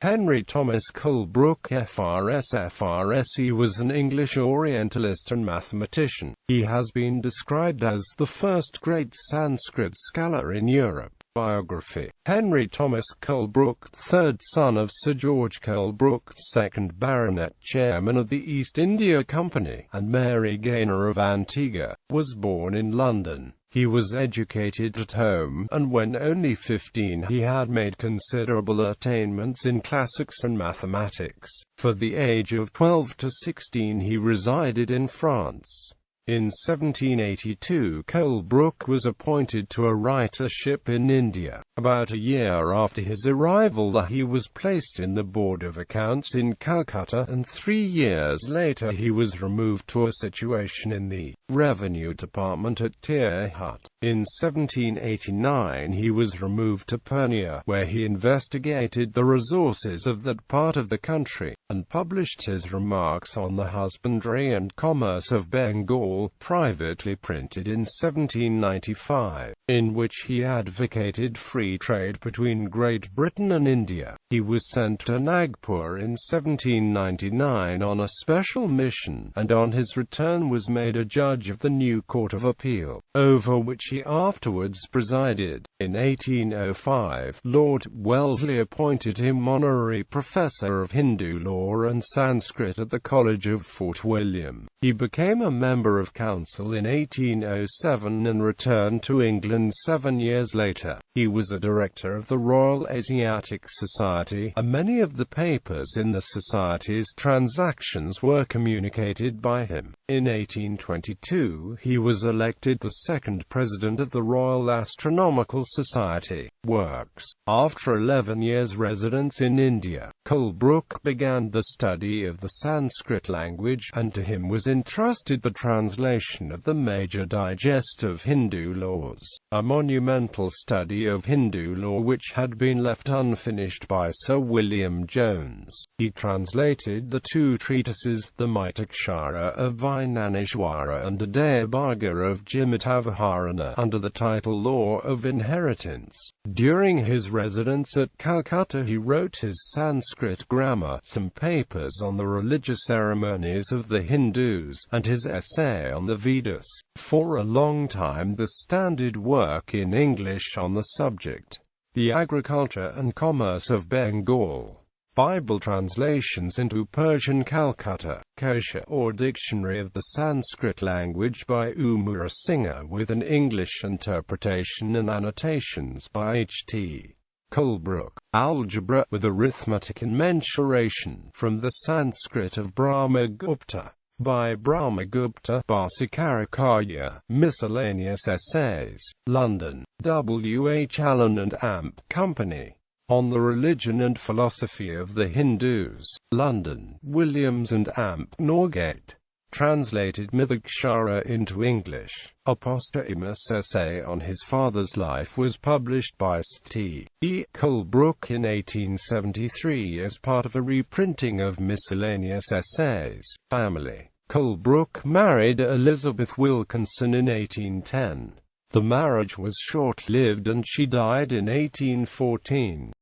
Henry Thomas Colebrooke FRS FRSE was an English orientalist and mathematician. He has been described as the first great Sanskrit scholar in Europe. Biography. Henry Thomas Colebrooke, third son of Sir George Colebrooke, 2nd Baronet, Chairman of the East India Company, and Mary Gaynor of Antigua, was born in London. He was educated at home, and when only 15 he had made considerable attainments in classics and mathematics. For the age of 12 to 16 he resided in France. In 1782 Colebrooke was appointed to a writership in India. About a year after his arrival he was placed in the Board of Accounts in Calcutta, and 3 years later he was removed to a situation in the Revenue Department at Tirhut. In 1789 he was removed to Purnia, where he investigated the resources of that part of the country, and published his remarks on the husbandry and commerce of Bengal, privately printed in 1795, in which he advocated free trade between Great Britain and India. He was sent to Nagpur in 1799 on a special mission, and on his return was made a judge of the new Court of Appeal, over which he afterwards presided. In 1805, Lord Wellesley appointed him honorary professor of Hindu law and Sanskrit at the College of Fort William. He became a member of Council in 1807 and returned to England 7 years later. He was a director of the Royal Asiatic Society, and many of the papers in the Society's transactions were communicated by him. In 1822, he was elected the second president of the Royal Astronomical Society. Works. After 11 years' residence in India, Colebrooke began the study of the Sanskrit language, and to him was entrusted the translation of the major digest of Hindu laws, a monumental study of Hindu law which had been left unfinished by Sir William Jones. He translated the 2 treatises, the Mitakshara of Vijnaneshwara and Adayabhaga of Jimatavaharana, under the title Law of Inheritance. During his residence at Calcutta he wrote his Sanskrit grammar, some papers on the religious ceremonies of the Hindus, and his essay on the Vedas. For a long time the standard work in English on the subject, The Agriculture and Commerce of Bengal, Bible translations into Persian, Calcutta, Kosha or Dictionary of the Sanskrit Language by Umara Singha with an English interpretation and annotations by H.T. Colebrooke, Algebra with Arithmetic and Mensuration from the Sanskrit of Brahmagupta by Brahmagupta, Bhasikarakarya, Miscellaneous Essays, London, W. H. Allen and Amp Company. On the Religion and Philosophy of the Hindus, London, Williams and Amp, Norgate. Translated Mitakshara into English. A posthumous essay on his father's life was published by St. Colebrooke in 1873 as part of a reprinting of Miscellaneous Essays. Family. Colebrooke married Elizabeth Wilkinson in 1810. The marriage was short-lived and she died in 1814.